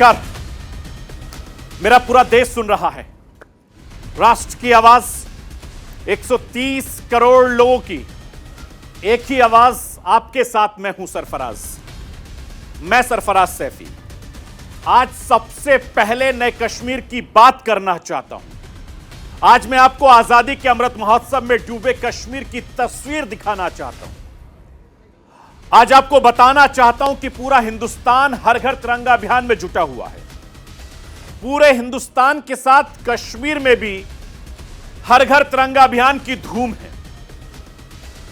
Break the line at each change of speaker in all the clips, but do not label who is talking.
नमस्कार। मेरा पूरा देश सुन रहा है। राष्ट्र की आवाज 130 करोड़ लोगों की एक ही आवाज आपके साथ। मैं हूं सरफराज, मैं सरफराज सैफी। आज सबसे पहले नए कश्मीर की बात करना चाहता हूं। आज मैं आपको आजादी के अमृत महोत्सव में डूबे कश्मीर की तस्वीर दिखाना चाहता हूं। आज आपको बताना चाहता हूं कि पूरा हिंदुस्तान हर घर तिरंगा अभियान में जुटा हुआ है। पूरे हिंदुस्तान के साथ कश्मीर में भी हर घर तिरंगा अभियान की धूम है।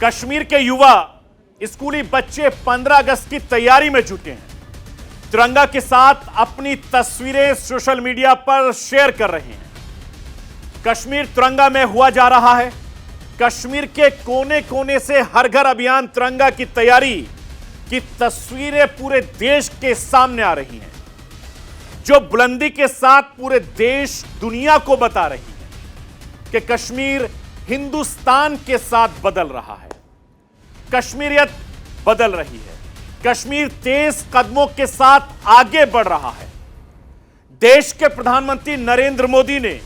कश्मीर के युवा, स्कूली बच्चे 15 अगस्त की तैयारी में जुटे हैं। तिरंगा के साथ अपनी तस्वीरें सोशल मीडिया पर शेयर कर रहे हैं। कश्मीर तिरंगा में हुआ जा रहा है। कश्मीर के कोने कोने से हर घर अभियान तिरंगा की तैयारी की तस्वीरें पूरे देश के सामने आ रही हैं, जो बुलंदी के साथ पूरे देश दुनिया को बता रही है कि कश्मीर हिंदुस्तान के साथ बदल रहा है। कश्मीरियत बदल रही है। कश्मीर तेज कदमों के साथ आगे बढ़ रहा है। देश के प्रधानमंत्री नरेंद्र मोदी ने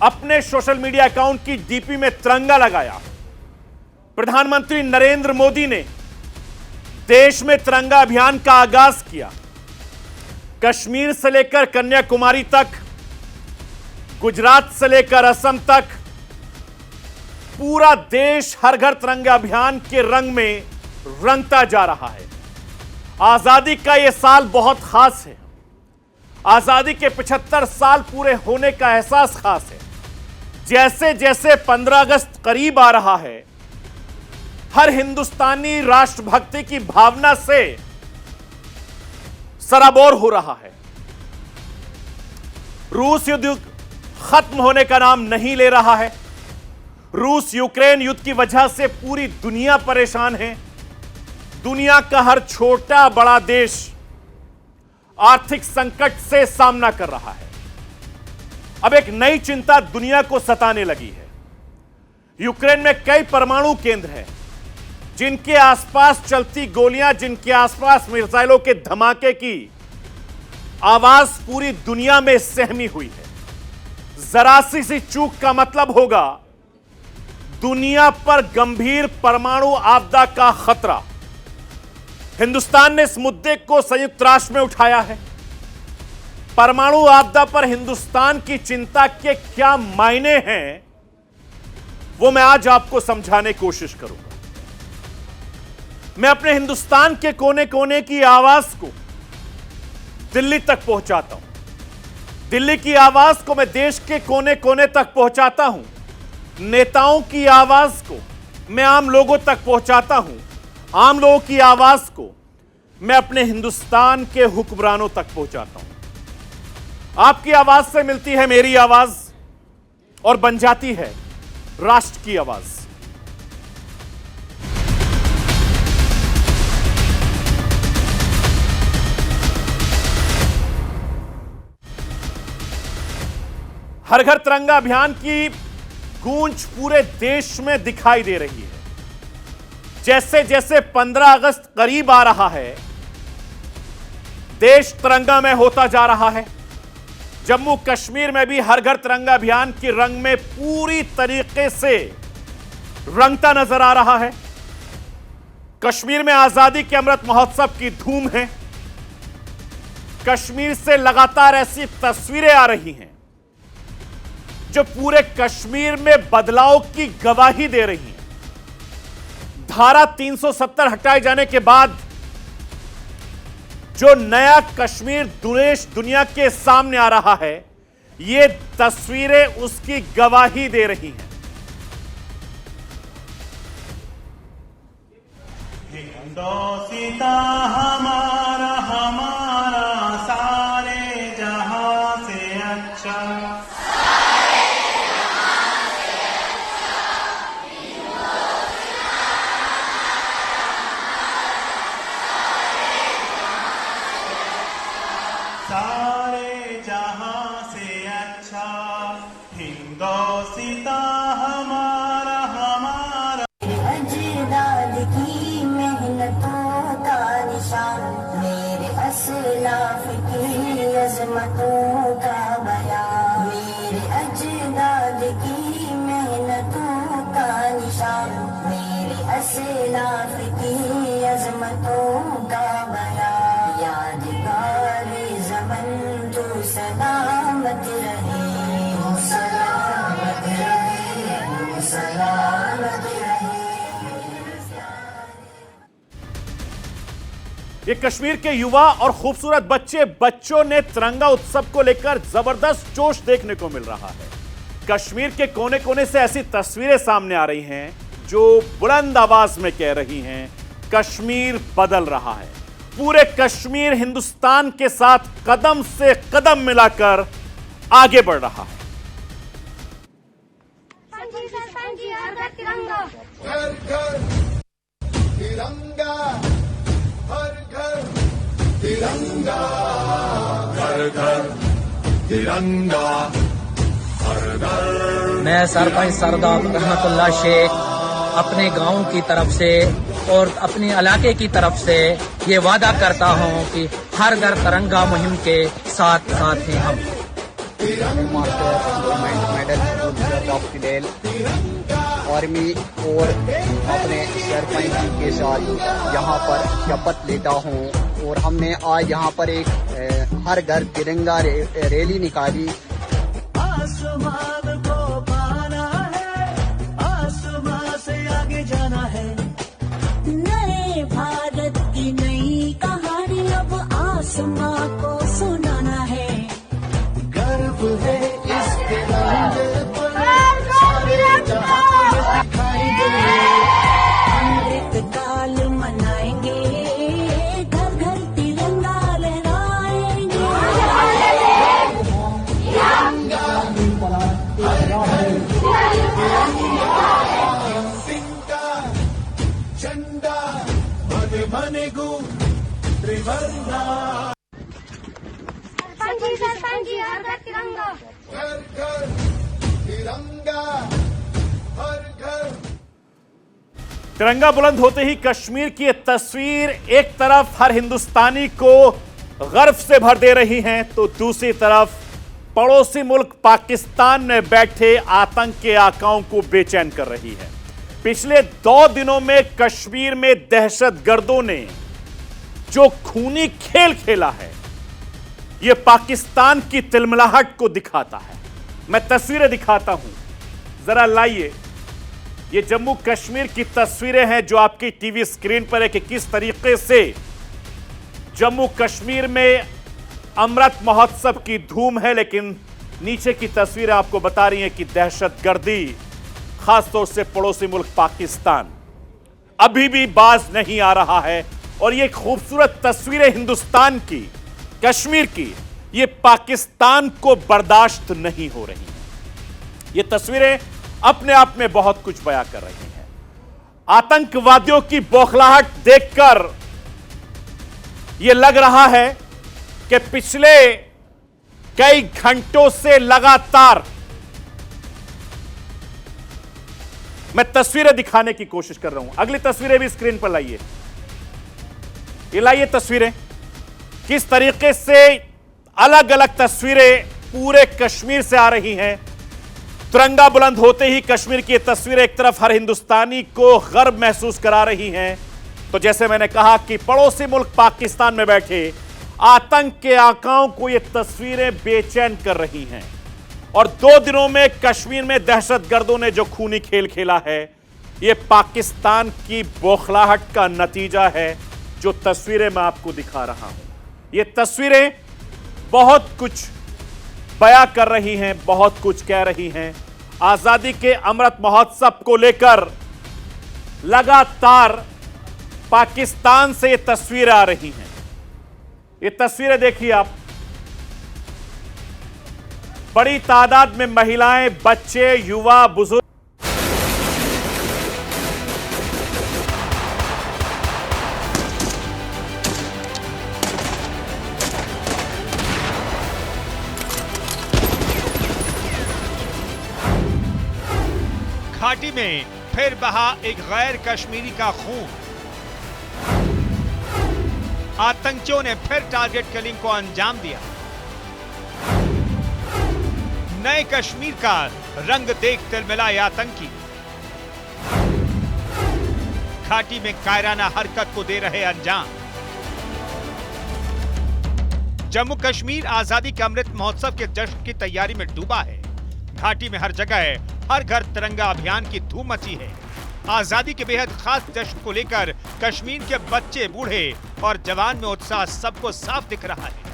अपने सोशल मीडिया अकाउंट की डीपी में तिरंगा लगाया। प्रधानमंत्री नरेंद्र मोदी ने देश में तिरंगा अभियान का आगाज किया। कश्मीर से लेकर कन्याकुमारी तक, गुजरात से लेकर असम तक, पूरा देश हर घर तिरंगा अभियान के रंग में रंगता जा रहा है। आजादी का यह साल बहुत खास है। आजादी के 75 साल पूरे होने का एहसास खास है। जैसे जैसे 15 अगस्त करीब आ रहा है, हर हिंदुस्तानी राष्ट्रभक्ति की भावना से सराबोर हो रहा है। रूस युद्ध खत्म होने का नाम नहीं ले रहा है। रूस यूक्रेन युद्ध की वजह से पूरी दुनिया परेशान है। दुनिया का हर छोटा बड़ा देश आर्थिक संकट से सामना कर रहा है। अब एक नई चिंता दुनिया को सताने लगी है। यूक्रेन में कई परमाणु केंद्र हैं, जिनके आसपास चलती गोलियां, जिनके आसपास मिसाइलों के धमाके की आवाज पूरी दुनिया में सहमी हुई है। जरा सी चूक का मतलब होगा दुनिया पर गंभीर परमाणु आपदा का खतरा। हिंदुस्तान ने इस मुद्दे को संयुक्त राष्ट्र में उठाया है। परमाणु आपदा पर हिंदुस्तान की चिंता के क्या मायने हैं, वो मैं आज आपको समझाने की कोशिश करूंगा। मैं अपने हिंदुस्तान के कोने कोने की आवाज को दिल्ली तक पहुंचाता हूं। दिल्ली की आवाज को मैं देश के कोने कोने तक पहुंचाता हूं। नेताओं की आवाज को मैं आम लोगों तक पहुंचाता हूं। आम लोगों की आवाज को मैं अपने हिंदुस्तान के हुक्मरानों तक पहुंचाता हूं। आपकी आवाज से मिलती है मेरी आवाज और बन जाती है राष्ट्र की आवाज। हर घर तिरंगा अभियान की गूंज पूरे देश में दिखाई दे रही है। जैसे जैसे 15 अगस्त करीब आ रहा है, देश तिरंगा में होता जा रहा है। जम्मू कश्मीर में भी हर घर तिरंगा अभियान के रंग में पूरी तरीके से रंगता नजर आ रहा है। कश्मीर में आजादी के अमृत महोत्सव की धूम है। कश्मीर से लगातार ऐसी तस्वीरें आ रही हैं जो पूरे कश्मीर में बदलाव की गवाही दे रही हैं। धारा 370 हटाए जाने के बाद जो नया कश्मीर देश दुनिया के सामने आ रहा है, ये तस्वीरें उसकी गवाही दे रही हैं।
हिंदुस्तान हमारा हमारा सारे जहां से अच्छा। सारे जहां से अच्छा हिंदुस्तान हमारा हमारा।
अजदाद की मेहनतों का निशान, मेरे असलाफ की असलाफ की मेहनतों का निशान, मेरे असलाफ की अजमतों का बयान, यादगार ज़मन तो सलामत रहे, सलामत रहे, सलामत रहे।
ये कश्मीर के युवा और खूबसूरत बच्चों ने तिरंगा उत्सव को लेकर जबरदस्त जोश देखने को मिल रहा है। कश्मीर के कोने कोने से ऐसी तस्वीरें सामने आ रही हैं जो बुलंद आवाज में कह रही हैं, कश्मीर बदल रहा है। पूरे कश्मीर हिंदुस्तान के साथ कदम से कदम मिलाकर आगे बढ़ रहा है।
तिरंगा
घर घर तिरंगा, हर घर तिरंगा, घर घर तिरंगा, हर घर।
मैं सरपंच सरदार रहमतुल्लाह शेख अपने गांव की तरफ से और अपने इलाके की तरफ से ये वादा करता हूं कि हर घर तिरंगा मुहिम के साथ साथ हैं हम।
आर्मी और अपने सरपंच के साथ यहाँ पर शपथ लेता हूँ और हमने आज यहाँ पर एक हर घर तिरंगा रैली निकाली।
आसमान को पाना है, आसमान से आगे जाना है,
नए भारत की नई कहानी अब आसमां को सुनाना है।
गर्व है इस तिरंगे पर, सारे जहां में दिखाएंगे,
अमृतकाल मनाएंगे, घर घर तिरंगा लहराएंगे।
तिरंगा झंडा मन मन गू त्रिवर्णा।
सरपंच जी हर घर तिरंगा।
घर घर तिरंगा, हर घर।
तिरंगा बुलंद होते ही कश्मीर की ये तस्वीर एक तरफ हर हिंदुस्तानी को गर्व से भर दे रही है, तो दूसरी तरफ पड़ोसी मुल्क पाकिस्तान में बैठे आतंक के आकाओं को बेचैन कर रही है। पिछले 2 दिनों में कश्मीर में दहशतगर्दों ने जो खूनी खेल खेला है, यह पाकिस्तान की तिलमिलाहट को दिखाता है। मैं तस्वीरें दिखाता हूं, जरा लाइए। ये जम्मू कश्मीर की तस्वीरें हैं जो आपकी टीवी स्क्रीन पर है कि किस तरीके से जम्मू कश्मीर में अमृत महोत्सव की धूम है, लेकिन नीचे की तस्वीरें आपको बता रही हैं कि दहशतगर्दी, खासतौर से पड़ोसी मुल्क पाकिस्तान, अभी भी बाज नहीं आ रहा है। और ये खूबसूरत तस्वीरें हिंदुस्तान की, कश्मीर की, ये पाकिस्तान को बर्दाश्त नहीं हो रही हैं। ये तस्वीरें अपने आप में बहुत कुछ बयां कर रही हैं। आतंकवादियों की बौखलाहट देखकर यह लग रहा है कि पिछले कई घंटों से लगातार, मैं तस्वीरें दिखाने की कोशिश कर रहा हूं। अगली तस्वीरें भी स्क्रीन पर लाइए। ये लाइए तस्वीरें, किस तरीके से अलग अलग तस्वीरें पूरे कश्मीर से आ रही हैं। तिरंगा बुलंद होते ही कश्मीर की तस्वीरें एक तरफ हर हिंदुस्तानी को गर्व महसूस करा रही हैं, तो जैसे मैंने कहा कि पड़ोसी मुल्क पाकिस्तान में बैठे आतंक के आकाओं को ये तस्वीरें बेचैन कर रही हैं। और 2 दिनों में कश्मीर में दहशतगर्दों ने जो खूनी खेल खेला है, ये पाकिस्तान की बौखलाहट का नतीजा है। जो तस्वीरें मैं आपको दिखा रहा हूं, ये तस्वीरें बहुत कुछ बयां कर रही हैं, बहुत कुछ कह रही हैं। आजादी के अमृत महोत्सव को लेकर लगातार पाकिस्तान से ये तस्वीरें आ रही हैं। ये तस्वीरें देखिए आप, बड़ी तादाद में महिलाएं, बच्चे, युवा, बुजुर्ग
घाटी में फिर बहा एक गैर कश्मीरी का खून। आतंकियों ने फिर टारगेट किलिंग को अंजाम दिया। नए कश्मीर का रंग देख तिलमिलाए आतंकी। घाटी में कायराना हरकत को दे रहे अंजाम। जम्मू कश्मीर आजादी के अमृत महोत्सव के जश्न की तैयारी में डूबा है। घाटी में हर जगह हर घर तिरंगा अभियान की धूम मची है। आजादी के बेहद खास जश्न को लेकर कश्मीर के बच्चे, बूढ़े और जवान में उत्साह सबको साफ दिख रहा है।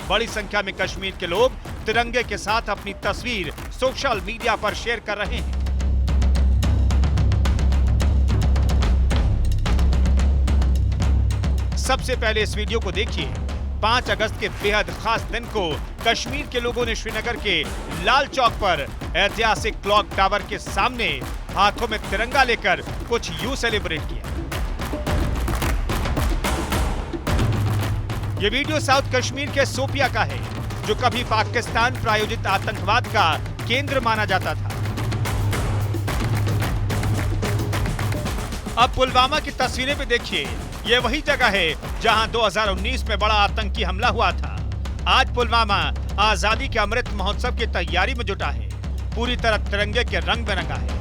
बड़ी संख्या में कश्मीर के लोग तिरंगे के साथ अपनी तस्वीर सोशल मीडिया पर शेयर कर रहे हैं। सबसे पहले इस वीडियो को देखिए। 5 अगस्त के बेहद खास दिन को कश्मीर के लोगों ने श्रीनगर के लाल चौक पर ऐतिहासिक क्लॉक टावर के सामने हाथों में तिरंगा लेकर कुछ यूं सेलिब्रेट किया। ये वीडियो साउथ कश्मीर के सोपिया का है, जो कभी पाकिस्तान प्रायोजित आतंकवाद का केंद्र माना जाता था। अब पुलवामा की तस्वीरें भी देखिए। ये वही जगह है जहां 2019 में बड़ा आतंकी हमला हुआ था। आज पुलवामा आजादी के अमृत महोत्सव की तैयारी में जुटा है। पूरी तरह तिरंगे के रंग में रंगा है।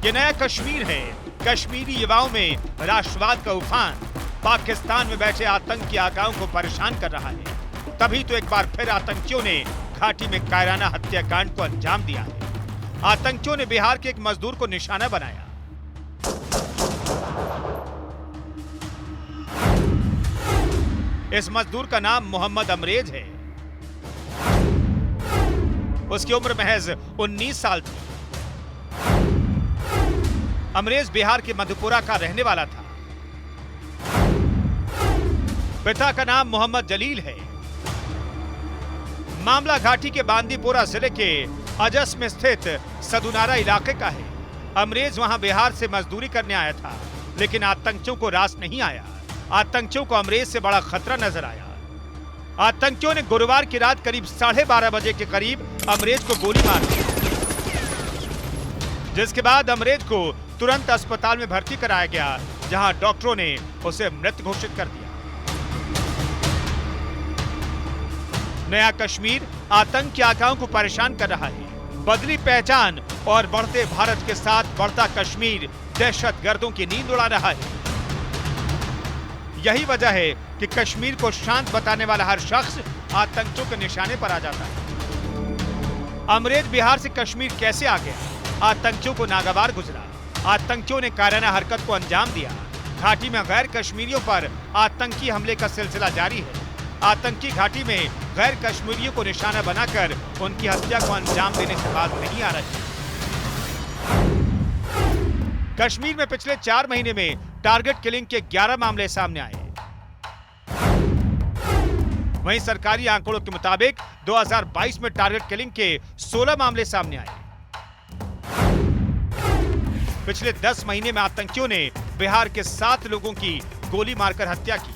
ये नया कश्मीर है। कश्मीरी युवाओं में राष्ट्रवाद का उफान पाकिस्तान में बैठे आतंकी आकाओं को परेशान कर रहा है। तभी तो एक बार फिर आतंकियों ने घाटी में कायराना हत्याकांड को अंजाम दिया है। आतंकियों ने बिहार के एक मजदूर को निशाना बनाया। इस मजदूर का नाम मोहम्मद अमरेज है। उसकी उम्र महज 19 साल थी। अमरेज बिहार के मधुपुरा का रहने वाला था। पिता का नाम मोहम्मद जलील है। मामला घाटी के बांदीपोरा जिले के अजस में स्थित सदुनारा इलाके का है। अमरेज वहां बिहार से मजदूरी करने आया था, लेकिन आतंकियों को रास नहीं आया। आतंकियों को अमरेज से बड़ा खतरा नजर आया। आतंकियों ने गुरुवार की रात करीब 12:30 बजे के करीब अमरेज को गोली मार दी, जिसके बाद अमरेज को तुरंत अस्पताल में भर्ती कराया गया, जहां डॉक्टरों ने उसे मृत घोषित कर दिया। नया कश्मीर आतंक के आकाओं को परेशान कर रहा है। बदली पहचान और बढ़ते भारत के साथ बढ़ता कश्मीर दहशतगर्दों की नींद उड़ा रहा है। यही वजह है कि कश्मीर को शांत बताने वाला हर शख्स आतंकियों के निशाने पर आ जाता है। अमरेज बिहार से कश्मीर कैसे आ गया? आतंकियों को नागवार गुजरा। आतंकियों ने कायराना हरकत को अंजाम दिया। घाटी में गैर कश्मीरियों पर आतंकी हमले का सिलसिला जारी है। आतंकी घाटी में गैर कश्मीरियों को निशाना बनाकर उनकी हत्या को अंजाम देने से बात नहीं आ रही। कश्मीर में पिछले 4 महीने में टारगेट किलिंग के 11 मामले सामने आए। वहीं सरकारी आंकड़ों के मुताबिक 2022 में टारगेट किलिंग के 16 मामले सामने आए। पिछले 10 महीने में आतंकियों ने बिहार के 7 लोगों की गोली मारकर हत्या की।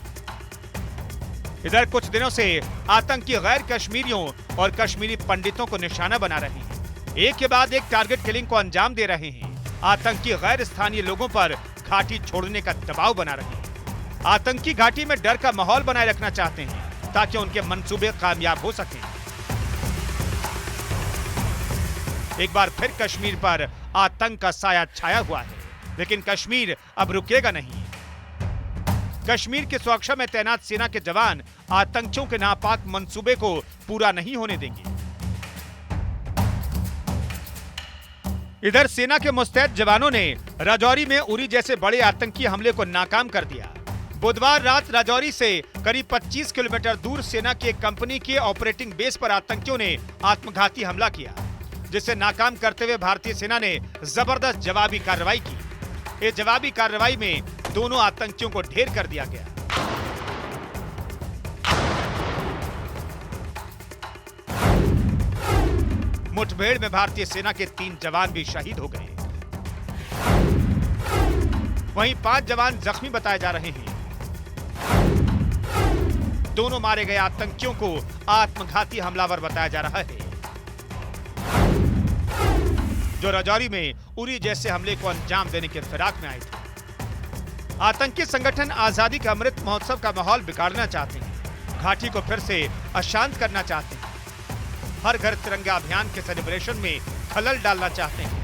इधर कुछ दिनों से आतंकी गैर कश्मीरियों और कश्मीरी पंडितों को निशाना बना रहे हैं। एक के बाद एक टारगेट किलिंग को अंजाम दे रहे हैं। आतंकी गैर स्थानीय लोगों पर घाटी छोड़ने का दबाव बना रहे हैं। आतंकी घाटी में डर का माहौल बनाए रखना चाहते हैं, ताकि उनके मंसूबे कामयाब हो सकें। एक बार फिर कश्मीर पर आतंक का साया छाया हुआ है, लेकिन कश्मीर अब रुकेगा नहीं। कश्मीर की सुरक्षा में तैनात सेना के जवान आतंकियों के नापाक मंसूबे को पूरा नहीं होने देंगे। इधर सेना के मुस्तैद जवानों ने राजौरी में उरी जैसे बड़े आतंकी हमले को नाकाम कर दिया। बुधवार रात राजौरी से करीब 25 किलोमीटर दूर सेना की एक कंपनी के ऑपरेटिंग बेस पर आतंकियों ने आत्मघाती हमला किया, जिसे नाकाम करते हुए भारतीय सेना ने जबरदस्त जवाबी कार्रवाई की। इस जवाबी कार्रवाई में दोनों आतंकियों को ढेर कर दिया गया। मुठभेड़ में भारतीय सेना के 3 जवान भी शहीद हो गए। वहीं 5 जवान जख्मी बताए जा रहे हैं। दोनों मारे गए आतंकियों को आत्मघाती हमलावर बताया जा रहा है, जो राजौरी में उरी जैसे हमले को अंजाम देने के फिराक में आए थे। आतंकी संगठन आजादी का अमृत महोत्सव का माहौल बिगाड़ना चाहते हैं। घाटी को फिर से अशांत करना चाहते हैं, हर घर तिरंगा अभियान के सेलिब्रेशन में खलल डालना चाहते हैं।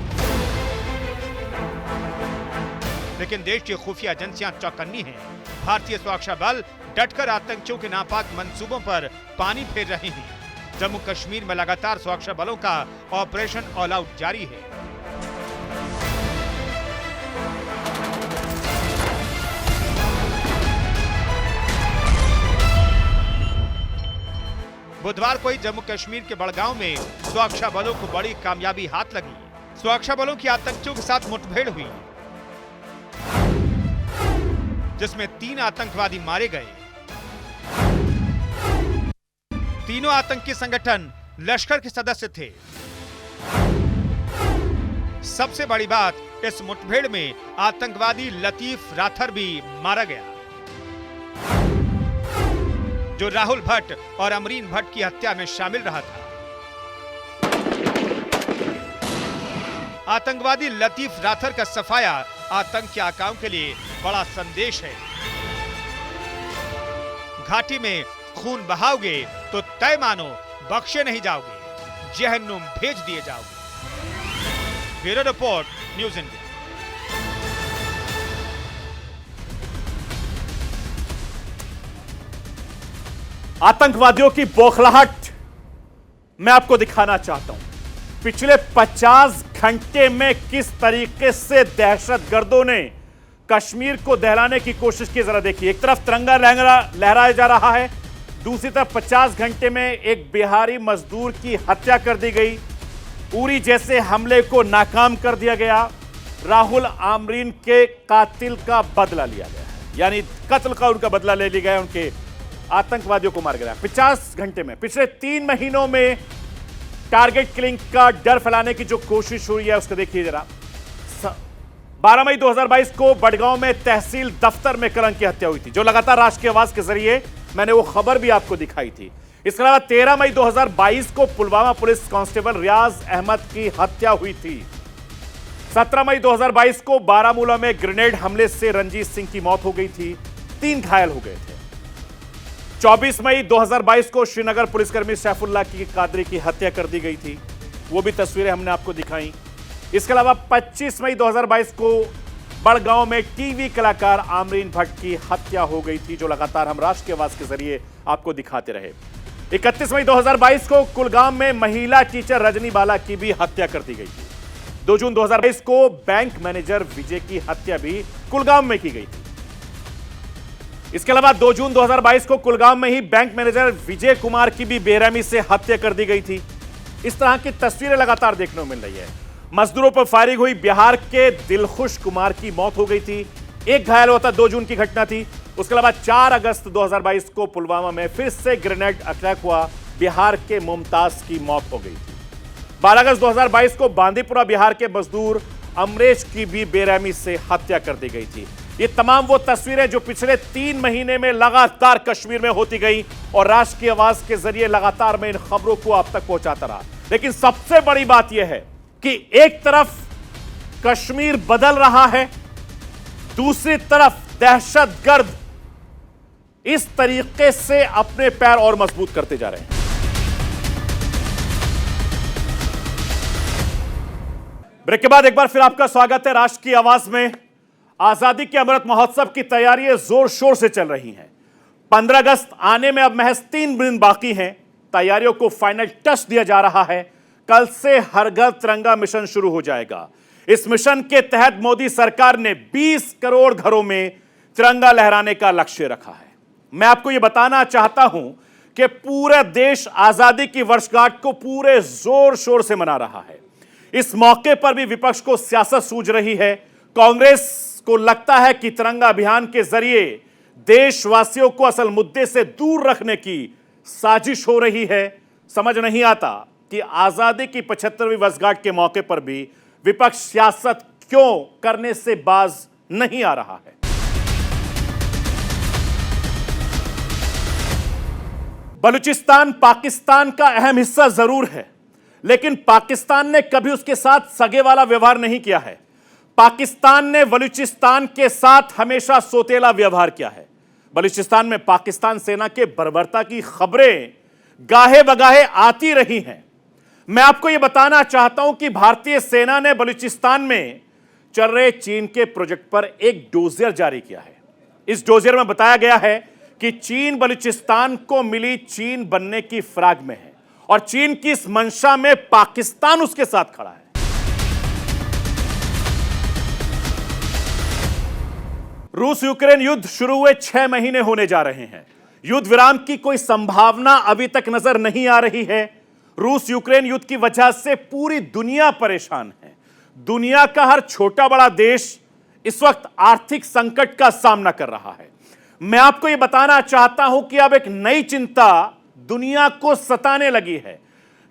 लेकिन देश की खुफिया एजेंसियां चौकन्नी हैं। भारतीय सुरक्षा बल डटकर आतंकियों के नापाक मंसूबों पर पानी फेर रहे हैं। जम्मू कश्मीर में लगातार सुरक्षा बलों का ऑपरेशन ऑल आउट जारी है। बुधवार को ही जम्मू कश्मीर के बड़गांव में सुरक्षा बलों को बड़ी कामयाबी हाथ लगी। सुरक्षा बलों की आतंकियों के साथ मुठभेड़ हुई, जिसमें 3 आतंकवादी मारे गए। तीनों आतंकी संगठन लश्कर के सदस्य थे। सबसे बड़ी बात, इस मुठभेड़ में आतंकवादी लतीफ राथर भी मारा गया, जो राहुल भट्ट और अमरीन भट्ट की हत्या में शामिल रहा था। आतंकवादी लतीफ राथर का सफाया आतंकी आकाओं के लिए बड़ा संदेश है। घाटी में खून बहाओगे तो तय मानो बख्शे नहीं जाओगे, जहन्नुम भेज दिए जाओगे। Bureau report, news India.
आतंकवादियों की बौखलाहट मैं आपको दिखाना चाहता हूं। पिछले 50 घंटे में किस तरीके से दहशतगर्दों ने कश्मीर को दहलाने की कोशिश की, जरा देखिए। एक तरफ तिरंगा लहराया जा रहा है, दूसरी तरफ 50 घंटे में एक बिहारी मजदूर की हत्या कर दी गई। उरी जैसे हमले को नाकाम कर दिया गया। राहुल आमरीन के कातिल का बदला लिया गया है, यानी कत्ल का उनका बदला ले लिया गया, उनके आतंकवादियों को मार गया 50 घंटे में। पिछले 3 महीनों में टारगेट किलिंग का डर फैलाने की जो कोशिश हुई है उसको देखिए जरा। 12 मई 2022 को बड़गांव में तहसील दफ्तर में कलंक की हत्या हुई थी, जो लगातार राष्ट्र की आवाज के जरिए मैंने वो खबर भी आपको दिखाई थी। इसके अलावा 13 मई 2022 को पुलवामा पुलिस कांस्टेबल रियाज अहमद की हत्या हुई थी। 17 मई 2022 को बारामूला में ग्रेनेड हमले से रंजीत सिंह की मौत हो गई थी, 3 घायल हो गए थे। 24 मई 2022 को श्रीनगर पुलिसकर्मी सैफुल्लाह की कादरी की हत्या कर दी गई थी, वो भी तस्वीरें हमने आपको दिखाई। इसके अलावा 25 मई 2022 को बड़गांव में टीवी कलाकार आमरीन भट्ट की हत्या हो गई थी, जो लगातार हम राष्ट्र की आवाज के जरिए आपको दिखाते रहे। 31 मई 2022 को कुलगाम में महिला टीचर रजनी बाला की भी हत्या कर दी गई थी। 2 जून 2022 को बैंक मैनेजर विजय की हत्या भी कुलगाम में की गई थी। इसके अलावा 2 जून 2022 को कुलगाम में ही बैंक मैनेजर विजय कुमार की भी बेरहमी से हत्या कर दी गई थी। इस तरह की तस्वीरें लगातार देखने को मिल रही है। मजदूरों पर फायरिंग हुई, बिहार के दिलखुश कुमार की मौत हो गई थी, 1 घायल हुआ था, 2 जून की घटना थी। उसके अलावा 4 अगस्त 2022 को पुलवामा में फिर से ग्रेनेड अटैक हुआ, बिहार के मुमताज की मौत हो गई थी। 12 अगस्त 2022 को बांदीपुरा बिहार के मजदूर अमरेश की भी बेरहमी से हत्या कर दी गई थी। ये तमाम वो तस्वीरें जो पिछले 3 महीने में लगातार कश्मीर में होती गई और राष्ट्र की आवाज के जरिए लगातार मैं इन खबरों को आप तक पहुंचाता रहा। लेकिन सबसे बड़ी बात यह है कि एक तरफ कश्मीर बदल रहा है, दूसरी तरफ दहशतगर्द इस तरीके से अपने पैर और मजबूत करते जा रहे हैं। ब्रेक के बाद एक बार फिर आपका स्वागत है राष्ट्र की आवाज में। आजादी के अमृत महोत्सव की तैयारियां जोर शोर से चल रही हैं। 15 अगस्त आने में अब महज 3 दिन बाकी हैं। तैयारियों को फाइनल टच दिया जा रहा है। कल से हर घर तिरंगा मिशन शुरू हो जाएगा। इस मिशन के तहत मोदी सरकार ने 20 करोड़ घरों में तिरंगा लहराने का लक्ष्य रखा है। मैं आपको यह बताना चाहता हूं कि पूरा देश आजादी की वर्षगांठ को पूरे जोर शोर से मना रहा है। इस मौके पर भी विपक्ष को सियासत सूझ रही है। कांग्रेस को लगता है कि तिरंगा अभियान के जरिए देशवासियों को असल मुद्दे से दूर रखने की साजिश हो रही है। समझ नहीं आता कि आजादी की 75वीं वर्षगांठ के मौके पर भी विपक्ष सियासत क्यों करने से बाज नहीं आ रहा है। बलूचिस्तान पाकिस्तान का अहम हिस्सा जरूर है, लेकिन पाकिस्तान ने कभी उसके साथ सगे वाला व्यवहार नहीं किया है। पाकिस्तान ने बलूचिस्तान के साथ हमेशा सोतेला व्यवहार किया है। बलूचिस्तान में पाकिस्तान सेना के बर्बरता की खबरें गाहे बगाहे आती रही हैं। मैं आपको यह बताना चाहता हूं कि भारतीय सेना ने बलूचिस्तान में चल रहे चीन के प्रोजेक्ट पर एक डोजियर जारी किया है। इस डोजियर में बताया गया है कि चीन बलूचिस्तान को मिली चीन बनने की फिराक में है और चीन की इस मंशा में पाकिस्तान उसके साथ खड़ा है। रूस यूक्रेन युद्ध शुरू हुए 6 महीने होने जा रहे हैं। युद्ध विराम की कोई संभावना अभी तक नजर नहीं आ रही है। रूस यूक्रेन युद्ध की वजह से पूरी दुनिया परेशान है। दुनिया का हर छोटा बड़ा देश इस वक्त आर्थिक संकट का सामना कर रहा है। मैं आपको यह बताना चाहता हूं कि अब एक नई चिंता दुनिया को सताने लगी है।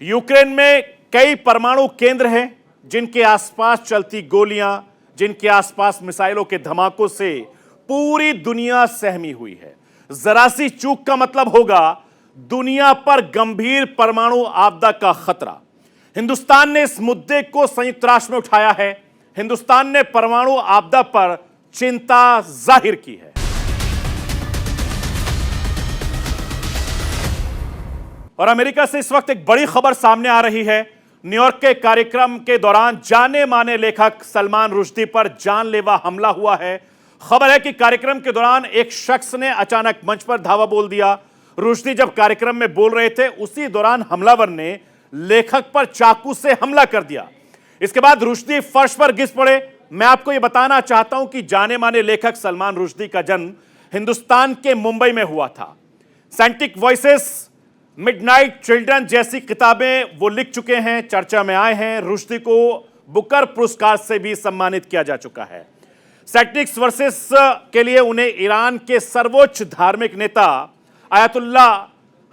यूक्रेन में कई परमाणु केंद्र हैं जिनके आसपास चलती गोलियां, जिनके आसपास मिसाइलों के धमाकों से पूरी दुनिया सहमी हुई है। जरा सी चूक का मतलब होगा दुनिया पर गंभीर परमाणु आपदा का खतरा। हिंदुस्तान ने इस मुद्दे को संयुक्त राष्ट्र में उठाया है। हिंदुस्तान ने परमाणु आपदा पर चिंता जाहिर की है। और अमेरिका से इस वक्त एक बड़ी खबर सामने आ रही है। न्यूयॉर्क के कार्यक्रम के दौरान जाने माने लेखक सलमान रुश्दी पर जानलेवा हमला हुआ है। खबर है कि कार्यक्रम के दौरान एक शख्स ने अचानक मंच पर धावा बोल दिया। रुश्दी जब कार्यक्रम में बोल रहे थे उसी दौरान हमलावर ने लेखक पर चाकू से हमला कर दिया। इसके बाद रुश्दी फर्श पर गिर पड़े। मैं आपको यह बताना चाहता हूं कि जाने माने लेखक सलमान रुश्दी का जन्म हिंदुस्तान के मुंबई में हुआ था। सेंटिक वॉइसेस, मिडनाइट चिल्ड्रन जैसी किताबें वो लिख चुके हैं, चर्चा में आए हैं। रुश्दी को बुकर पुरस्कार से भी सम्मानित किया जा चुका है। सेंटिक्स वर्सेस के लिए उन्हें ईरान के सर्वोच्च धार्मिक नेता आयतुल्ला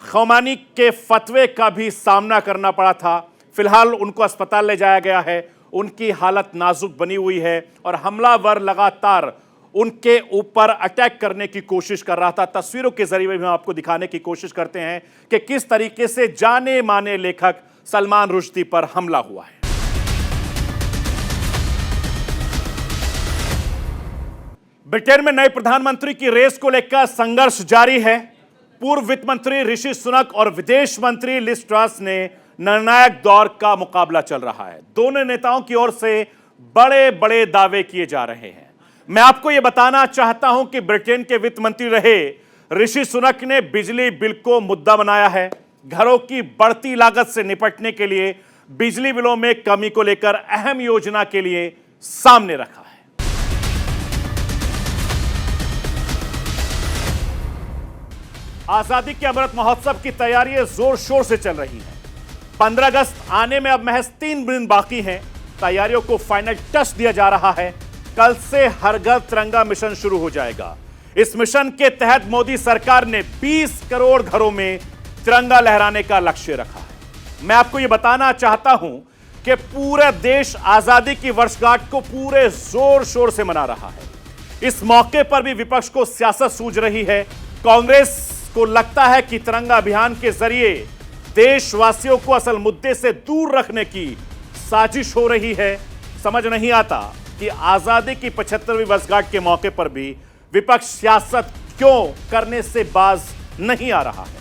खौमानी के फतवे का भी सामना करना पड़ा था। फिलहाल उनको अस्पताल ले जाया गया है। उनकी हालत नाजुक बनी हुई है और हमलावर लगातार उनके ऊपर अटैक करने की कोशिश कर रहा था। तस्वीरों के जरिए हम आपको दिखाने की कोशिश करते हैं कि किस तरीके से जाने माने लेखक सलमान रुश्दी पर हमला हुआ है। ब्रिटेन में नए प्रधानमंत्री की रेस को लेकर संघर्ष जारी है। पूर्व वित्त मंत्री ऋषि सुनक और विदेश मंत्री लिज ट्रस ने निर्णायक दौर का मुकाबला चल रहा है। दोनों नेताओं की ओर से बड़े बड़े दावे किए जा रहे हैं। मैं आपको यह बताना चाहता हूं कि ब्रिटेन के वित्त मंत्री रहे ऋषि सुनक ने बिजली बिल को मुद्दा बनाया है। घरों की बढ़ती लागत से निपटने के लिए बिजली बिलों में कमी को लेकर अहम योजना के लिए सामने रखा है। आजादी के अमृत महोत्सव की तैयारियां जोर शोर से चल रही हैं। 15 अगस्त आने में अब महज 3 दिन बाकी हैं। तैयारियों को फाइनल टच दिया जा रहा है। कल से हर घर तिरंगा मिशन शुरू हो जाएगा। इस मिशन के तहत मोदी सरकार ने 20 करोड़ घरों में तिरंगा लहराने का लक्ष्य रखा है। मैं आपको यह बताना चाहता हूं कि पूरा देश आजादी की वर्षगांठ को पूरे जोर शोर से मना रहा है। इस मौके पर भी विपक्ष को सियासत सूझ रही है। कांग्रेस को लगता है कि तिरंगा अभियान के जरिए देशवासियों को असल मुद्दे से दूर रखने की साजिश हो रही है। समझ नहीं आता कि आजादी की 75वीं वर्षगांठ के मौके पर भी विपक्ष सियासत क्यों करने से बाज नहीं आ रहा है।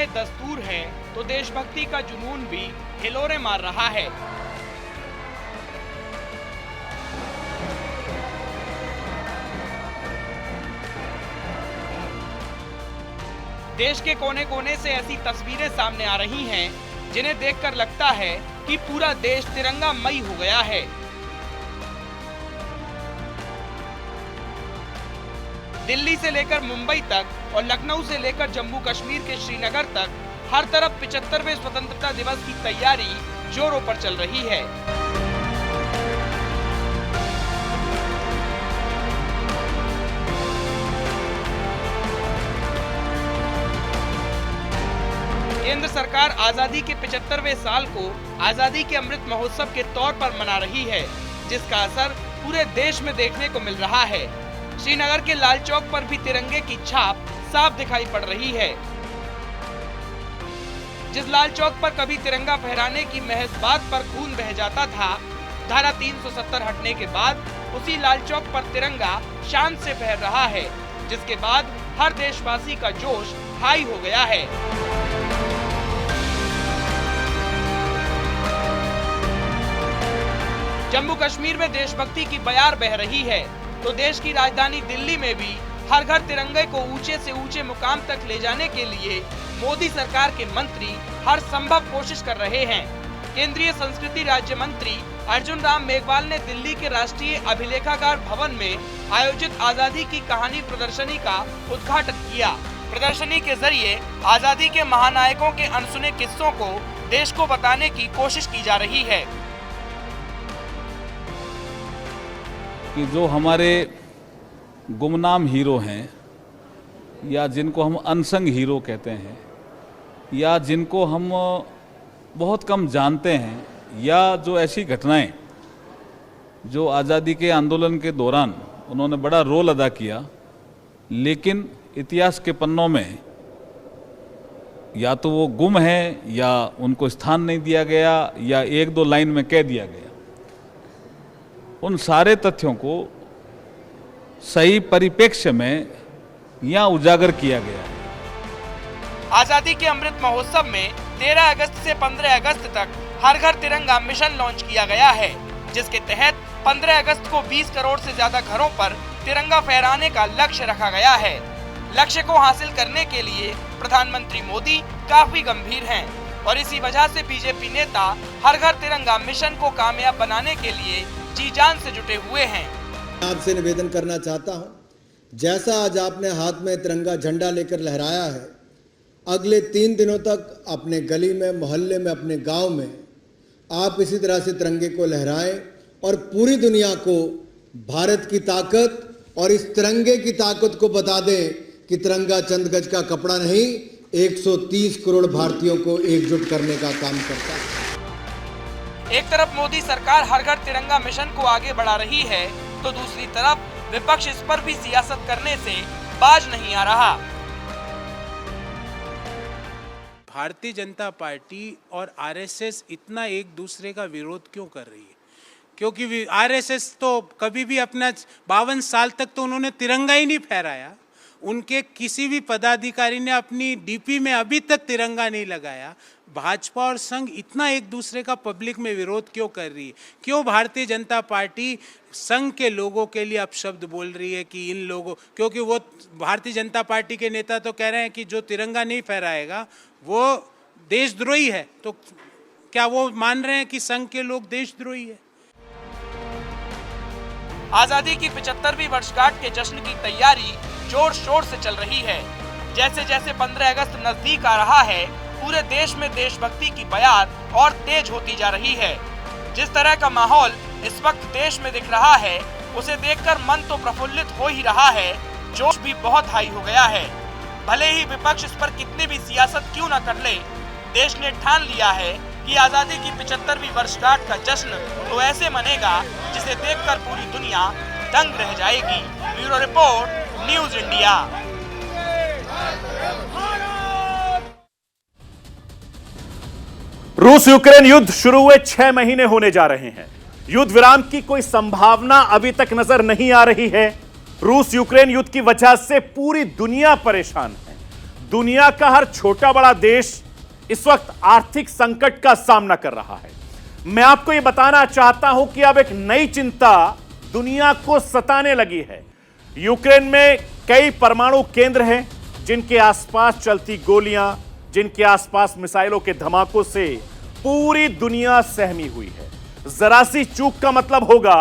दस्तूर है तो देशभक्ति का जुनून भी हिलोरे मार रहा है। देश के कोने कोने से ऐसी तस्वीरें सामने आ रही हैं जिन्हें देखकर लगता है कि पूरा देश तिरंगामयी हो गया है। दिल्ली से लेकर मुंबई तक और लखनऊ से लेकर जम्मू कश्मीर के श्रीनगर तक हर तरफ 75वें स्वतंत्रता दिवस की तैयारी जोरों पर चल रही है। केंद्र सरकार आजादी के 75वें साल को आजादी के अमृत महोत्सव के तौर पर मना रही है, जिसका असर पूरे देश में देखने को मिल रहा है। श्रीनगर के लाल चौक पर भी तिरंगे की छाप साफ दिखाई पड़ रही है। जिस लाल चौक पर कभी तिरंगा फहराने की महज बात पर खून बह जाता था, धारा 370 हटने के बाद उसी लाल चौक पर तिरंगा शान से फहर रहा है, जिसके बाद हर देशवासी का जोश हाई हो गया है। जम्मू कश्मीर में देशभक्ति की बयार बह रही है, तो देश की राजधानी दिल्ली में भी हर घर तिरंगे को ऊंचे से ऊंचे मुकाम तक ले जाने के लिए मोदी सरकार के मंत्री हर संभव कोशिश कर रहे हैं। केंद्रीय संस्कृति राज्य मंत्री अर्जुन राम मेघवाल ने दिल्ली के राष्ट्रीय अभिलेखागार भवन में आयोजित आजादी की कहानी प्रदर्शनी का उद्घाटन किया। प्रदर्शनी के जरिए आजादी के महानायकों के अनसुने किस्सों को देश को बताने की कोशिश की जा रही है।
कि जो हमारे गुमनाम हीरो हैं, या जिनको हम अनसंग हीरो कहते हैं, या जिनको हम बहुत कम जानते हैं, या जो ऐसी घटनाएं जो आज़ादी के आंदोलन के दौरान उन्होंने बड़ा रोल अदा किया, लेकिन इतिहास के पन्नों में या तो वो गुम है, या उनको स्थान नहीं दिया गया, या एक दो लाइन में कह दिया गया। उन सारे तथ्यों को सही परिप्रेक्ष्य में यहाँ उजागर किया गया है।
आजादी के अमृत महोत्सव में 13 अगस्त से 15 अगस्त तक हर घर तिरंगा मिशन लॉन्च किया गया है, जिसके तहत 15 अगस्त को 20 करोड़ से ज्यादा घरों पर तिरंगा फहराने का लक्ष्य रखा गया है। लक्ष्य को हासिल करने के लिए प्रधानमंत्री मोदी काफी गंभीर हैं और इसी वजह से बीजेपी नेता हर घर तिरंगा मिशन को कामयाब बनाने के लिए जी जान से जुटे हुए हैं।
आपसे निवेदन करना चाहता हूं, जैसा आज आपने हाथ में तिरंगा झंडा लेकर लहराया है, अगले 3 दिनों तक अपने गली में, मोहल्ले में, अपने गांव में आप इसी तरह से तिरंगे को लहराएं और पूरी दुनिया को भारत की ताकत और इस तिरंगे की ताकत को बता दें कि तिरंगा चंद गज का कपड़ा नहीं, 130 करोड़ भारतीयों को एकजुट करने का काम करता है।
एक तरफ मोदी सरकार हर घर तिरंगा मिशन को आगे बढ़ा रही है, तो दूसरी तरफ विपक्ष इस पर भी सियासत करने से बाज नहीं आ रहा।
भारतीय जनता पार्टी और आरएसएस इतना एक दूसरे का विरोध क्यों कर रही है? क्योंकि आरएसएस तो कभी भी अपना 52 साल तक तो उन्होंने तिरंगा ही नहीं फहराया। उनके किसी भी पदाधिकारी ने अपनी डीपी में अभी तक तिरंगा नहीं लगाया। भाजपा और संघ इतना एक दूसरे का पब्लिक में विरोध क्यों कर रही है? क्यों भारतीय जनता पार्टी संघ के लोगों के लिए अपशब्द बोल रही है कि इन लोगों, क्योंकि वो भारतीय जनता पार्टी के नेता तो कह रहे हैं कि जो तिरंगा नहीं फहराएगा वो देशद्रोही है, तो क्या वो मान रहे हैं कि संघ के लोग देशद्रोही है?
आजादी की 75वीं वर्षगांठ के जश्न की तैयारी जोर शोर से चल रही है। जैसे जैसे 15 अगस्त नजदीक आ रहा है, पूरे देश में देशभक्ति की बयार और तेज होती जा रही है। जिस तरह का माहौल इस वक्त देश में दिख रहा है, उसे देखकर मन तो प्रफुल्लित हो ही रहा है, जोश भी बहुत हाई हो गया है। भले ही विपक्ष इस पर कितनी भी सियासत क्यों न कर ले, देश ने ठान लिया है कि आजादी की 75वीं वर्षगांठ का जश्न तो ऐसे मनेगा जिसे देखकर पूरी दुनिया दंग रह जाएगी। Bureau report, news India.
रूस यूक्रेन युद्ध शुरू हुए 6 महीने होने जा रहे हैं। युद्ध विराम की कोई संभावना अभी तक नजर नहीं आ रही है। रूस यूक्रेन युद्ध की वजह से पूरी दुनिया परेशान है। दुनिया का हर छोटा बड़ा देश इस वक्त आर्थिक संकट का सामना कर रहा है। मैं आपको यह बताना चाहता हूं कि अब एक नई चिंता दुनिया को सताने लगी है। यूक्रेन में कई परमाणु केंद्र हैं, जिनके आसपास चलती गोलियां, जिनके आसपास मिसाइलों के धमाकों से पूरी दुनिया सहमी हुई है। जरा सी चूक का मतलब होगा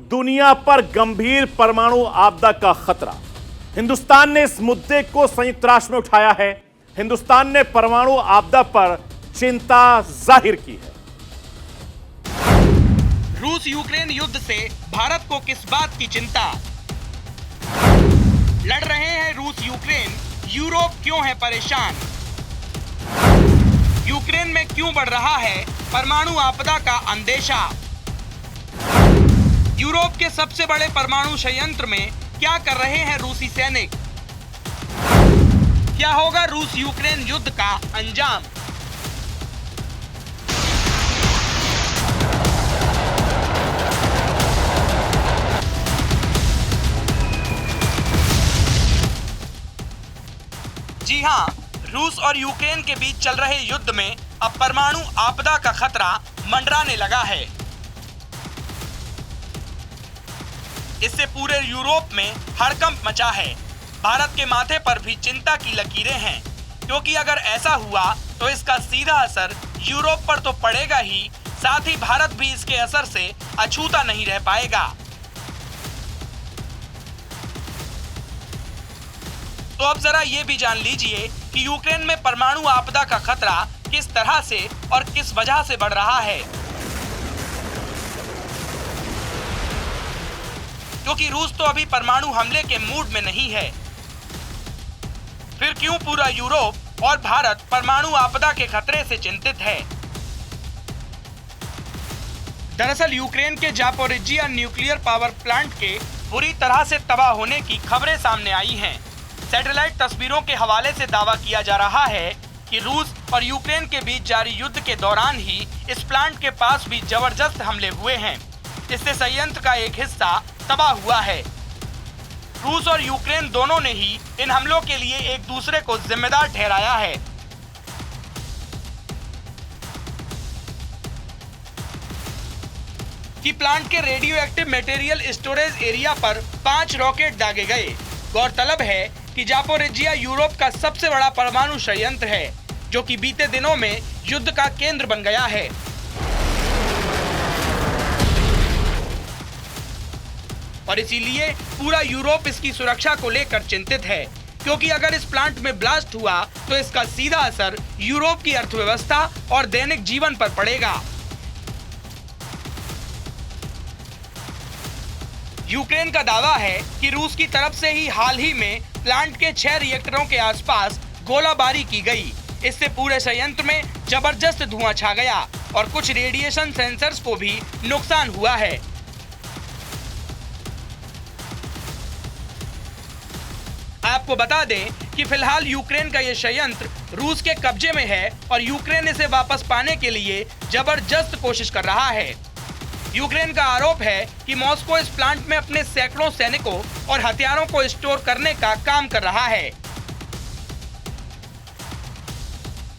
दुनिया पर गंभीर परमाणु आपदा का खतरा। हिंदुस्तान ने इस मुद्दे को संयुक्त राष्ट्र में उठाया है। हिंदुस्तान ने परमाणु आपदा पर चिंता जाहिर की है।
रूस यूक्रेन युद्ध से भारत को किस बात की चिंता? लड़ रहे हैं रूस यूक्रेन, यूरोप क्यों है परेशान? यूक्रेन में क्यों बढ़ रहा है परमाणु आपदा का अंदेशा? यूरोप के सबसे बड़े परमाणु संयंत्र में क्या कर रहे हैं रूसी सैनिक? क्या होगा रूस यूक्रेन युद्ध का अंजाम? जी हां, रूस और यूक्रेन के बीच चल रहे युद्ध में अब परमाणु आपदा का खतरा मंडराने लगा है। इससे पूरे यूरोप में हड़कंप मचा है। भारत के माथे पर भी चिंता की लकीरें हैं, क्योंकि अगर ऐसा हुआ तो इसका सीधा असर यूरोप पर तो पड़ेगा ही, साथ ही भारत भी इसके असर से अछूता नहीं रह पाएगा। तो अब जरा ये भी जान लीजिए कि यूक्रेन में परमाणु आपदा का खतरा किस तरह से और किस वजह से बढ़ रहा है। क्योंकि रूस तो अभी परमाणु हमले के मूड में नहीं है। फिर क्यों पूरा यूरोप और भारत परमाणु आपदा के खतरे से चिंतित है? दरअसल यूक्रेन के जापोरिजिया न्यूक्लियर पावर प्लांट के बुरी तरह से तबाह होने की खबरें सामने आई हैं। सैटेलाइट तस्वीरों के हवाले से दावा किया जा रहा है कि रूस और यूक्रेन के बीच जारी युद्ध के दौरान ही इस प्लांट के पास भी जबरदस्त हमले हुए हैं। इससे संयंत्र का एक हिस्सा तबाह हुआ है। रूस और यूक्रेन दोनों ने ही इन हमलों के लिए एक दूसरे को जिम्मेदार ठहराया है। कि प्लांट के radio active material storage area पर 5 रॉकेट दागे गए। गौरतलब है कि जापोरिजिया यूरोप का सबसे बड़ा परमाणु संयंत्र है, जो कि बीते दिनों में युद्ध का केंद्र बन गया है। और इसीलिए पूरा यूरोप इसकी सुरक्षा को लेकर चिंतित है, क्योंकि अगर इस प्लांट में ब्लास्ट हुआ तो इसका सीधा असर यूरोप की अर्थव्यवस्था और दैनिक जीवन पर पड़ेगा। यूक्रेन का दावा है कि रूस की तरफ से ही हाल ही में प्लांट के 6 रिएक्टरों के आसपास गोलाबारी की गई। इससे पूरे संयंत्र में जबरदस्त धुआं छा गया और कुछ रेडिएशन सेंसर्स को भी नुकसान हुआ है। आपको बता दें कि फिलहाल यूक्रेन का ये संयंत्र रूस के कब्जे में है और यूक्रेन इसे वापस पाने के लिए जबरदस्त कोशिश कर रहा है। यूक्रेन का आरोप है कि मॉस्को इस प्लांट में अपने सैकड़ों सैनिकों और हथियारों को स्टोर करने का काम कर रहा है।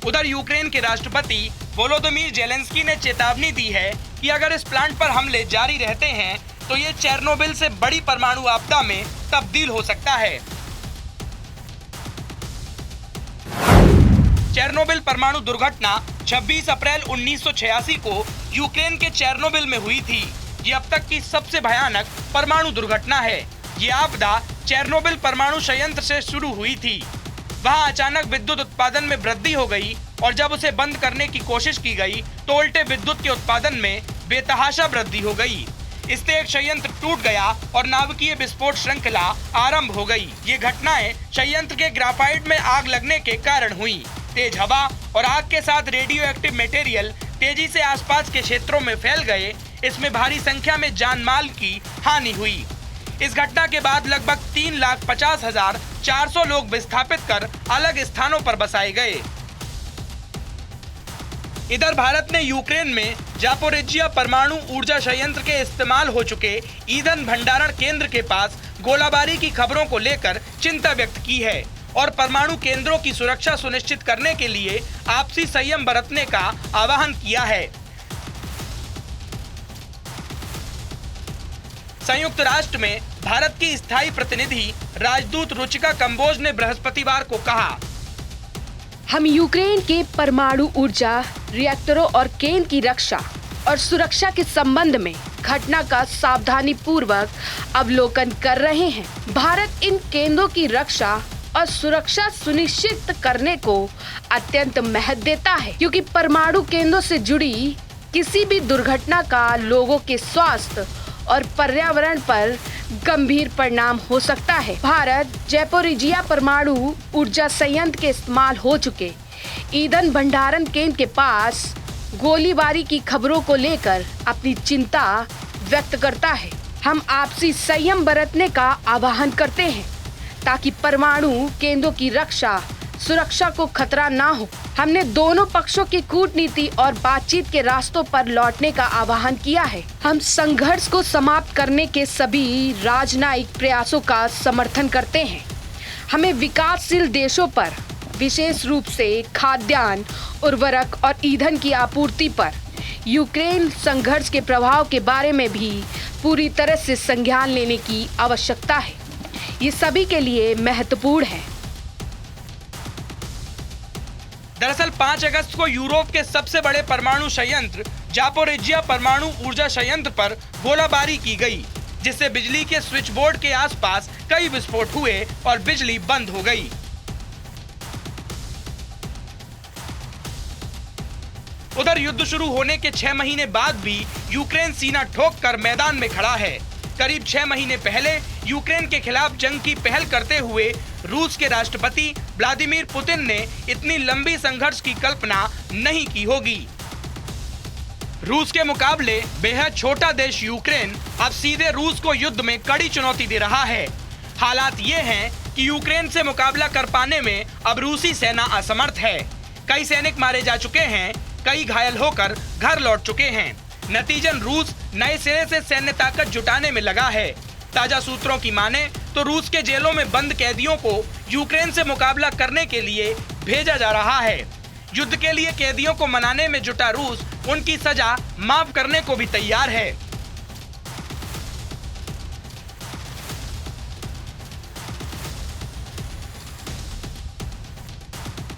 उधर यूक्रेन के राष्ट्रपति वोलोदिमीर जेलेंस्की ने चेतावनी दी है कि अगर इस प्लांट पर हमले जारी रहते हैं तो ये चेरनोबिल से बड़ी परमाणु आपदा में तब्दील हो सकता है। चेरनोबिल परमाणु दुर्घटना 26 अप्रैल 1986 को यूक्रेन के चेरनोबिल में हुई थी। ये अब तक की सबसे भयानक परमाणु दुर्घटना है। ये आपदा चेरनोबिल परमाणु संयंत्र से शुरू हुई थी। वहां अचानक विद्युत उत्पादन में वृद्धि हो गई और जब उसे बंद करने की कोशिश की गई तो उल्टे विद्युत के उत्पादन में बेतहाशा वृद्धि हो गई। इससे एक संयंत्र टूट गया और नाभिकीय विस्फोट श्रृंखला आरंभ हो गई। ये घटनाएं संयंत्र के ग्राफाइट में आग लगने के कारण हुई। तेज हवा और आग के साथ रेडियो एक्टिव मटेरियल तेजी से आसपास के क्षेत्रों में फैल गए। इसमें भारी संख्या में जान माल की हानि हुई। इस घटना के बाद लगभग 3,50,400 लोग विस्थापित कर अलग स्थानों पर बसाए गए। इधर भारत ने यूक्रेन में जापोरिजिया परमाणु ऊर्जा संयंत्र के इस्तेमाल हो चुके ईंधन भंडारण केंद्र के पास गोलाबारी की खबरों को लेकर चिंता व्यक्त की है और परमाणु केंद्रों की सुरक्षा सुनिश्चित करने के लिए आपसी संयम बरतने का आह्वान किया है। संयुक्त राष्ट्र में भारत की स्थायी प्रतिनिधि राजदूत रुचिका कंबोज ने बृहस्पतिवार को कहा,
हम यूक्रेन के परमाणु ऊर्जा रिएक्टरों और केंद्र की रक्षा और सुरक्षा के संबंध में घटना का सावधानी पूर्वक अवलोकन कर रहे हैं। भारत इन केंद्रों की रक्षा और सुरक्षा सुनिश्चित करने को अत्यंत महत्व देता है, क्योंकि परमाणु केंद्रों से जुड़ी किसी भी दुर्घटना का लोगों के स्वास्थ्य और पर्यावरण पर गंभीर परिणाम हो सकता है। भारत जापोरिजिया परमाणु ऊर्जा संयंत्र के इस्तेमाल हो चुके ईंधन भंडारण केंद्र के पास गोलीबारी की खबरों को लेकर अपनी चिंता व्यक्त करता है। हम आपसी संयम बरतने का आह्वान करते हैं ताकि परमाणु केंद्रों की सुरक्षा को खतरा ना हो। हमने दोनों पक्षों की कूटनीति और बातचीत के रास्तों पर लौटने का आह्वान किया है। हम संघर्ष को समाप्त करने के सभी राजनयिक प्रयासों का समर्थन करते हैं। हमें विकासशील देशों पर, विशेष रूप से खाद्यान्न, उर्वरक और ईंधन की आपूर्ति पर यूक्रेन संघर्ष के प्रभाव के बारे में भी पूरी तरह से संज्ञान लेने की आवश्यकता है। ये सभी के लिए महत्वपूर्ण है।
दरअसल 5 अगस्त को यूरोप के सबसे बड़े परमाणु संयंत्र जापोरिजिया परमाणु ऊर्जा संयंत्र पर गोलाबारी की गई, जिससे बिजली के स्विच बोर्ड के आसपास कई विस्फोट हुए और बिजली बंद हो गई। उधर युद्ध शुरू होने के 6 महीने बाद भी यूक्रेन सीना ठोक कर मैदान में खड़ा है। करीब 6 महीने पहले यूक्रेन के खिलाफ जंग की पहल करते हुए रूस के राष्ट्रपति व्लादिमीर पुतिन ने इतनी लंबी संघर्ष की कल्पना नहीं की होगी। रूस के मुकाबले बेहद छोटा देश यूक्रेन अब सीधे रूस को युद्ध में कड़ी चुनौती दे रहा है। हालात ये हैं कि यूक्रेन से मुकाबला कर पाने में अब रूसी सेना असमर्थ है। कई सैनिक मारे जा चुके हैं, कई घायल होकर घर लौट चुके हैं। नतीजन रूस नए सिरे से सैन्य ताकत जुटाने में लगा है। ताजा सूत्रों की माने तो रूस के जेलों में बंद कैदियों को यूक्रेन से मुकाबला करने के लिए भेजा जा रहा है। युद्ध के लिए कैदियों को मनाने में जुटा रूस उनकी सजा माफ करने को भी तैयार है।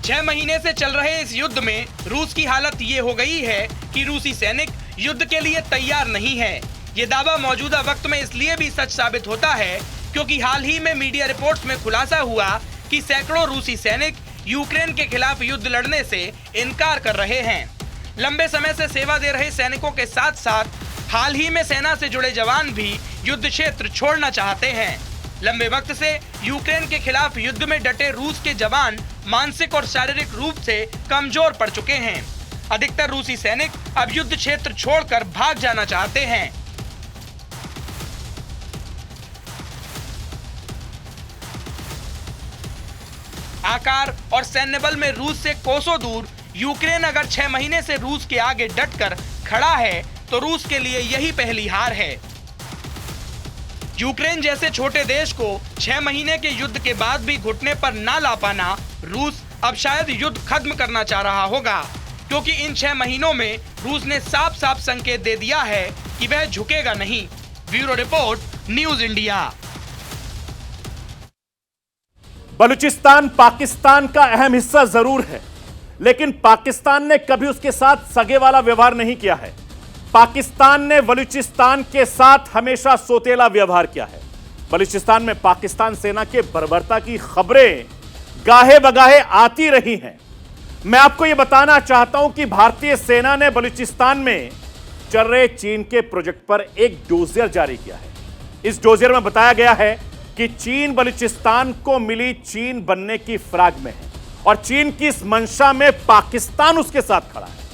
छह महीने से चल रहे इस युद्ध में रूस की हालत ये हो गई है कि रूसी सैनिक युद्ध के लिए तैयार नहीं है। ये दावा मौजूदा वक्त में इसलिए भी सच साबित होता है क्योंकि हाल ही में मीडिया रिपोर्ट्स में खुलासा हुआ कि सैकड़ों रूसी सैनिक यूक्रेन के खिलाफ युद्ध लड़ने से इनकार कर रहे हैं। लंबे समय से सेवा दे रहे सैनिकों के साथ साथ हाल ही में सेना से जुड़े जवान भी युद्ध क्षेत्र छोड़ना चाहते हैं। लंबे वक्त से यूक्रेन के खिलाफ युद्ध में डटे रूस के जवान मानसिक और शारीरिक रूप से कमजोर पड़ चुके हैं। अधिकतर रूसी सैनिक अब युद्ध क्षेत्र छोड़कर भाग जाना चाहते हैं। आकार और सैन्य बल में रूस से कोसों दूर यूक्रेन अगर 6 महीने से रूस के आगे डटकर खड़ा है तो रूस के लिए यही पहली हार है। यूक्रेन जैसे छोटे देश को 6 महीने के युद्ध के बाद भी घुटने पर ना ला पाना रूस अब शायद युद्ध खत्म करना चाह रहा होगा, क्योंकि इन 6 महीनों में रूस ने साफ साफ संकेत दे दिया है कि वह झुकेगा नहीं। Bureau report, news India.
Balochistan Pakistan का अहम हिस्सा जरूर है, लेकिन पाकिस्तान ने कभी उसके साथ सगे वाला व्यवहार नहीं किया है। पाकिस्तान ने बलूचिस्तान के साथ हमेशा सोतेला व्यवहार किया है। बलूचिस्तान में पाकिस्तान सेना के बर्बरता की खबरें गाहे बगाहे आती रही हैं। मैं आपको यह बताना चाहता हूं कि भारतीय सेना ने बलूचिस्तान में चल रहे चीन के प्रोजेक्ट पर एक डोजियर जारी किया है। इस डोजियर में बताया गया है कि चीन बलूचिस्तान को मिली चीन बनने की फिराक में है और चीन की इस मंशा में पाकिस्तान उसके साथ खड़ा है।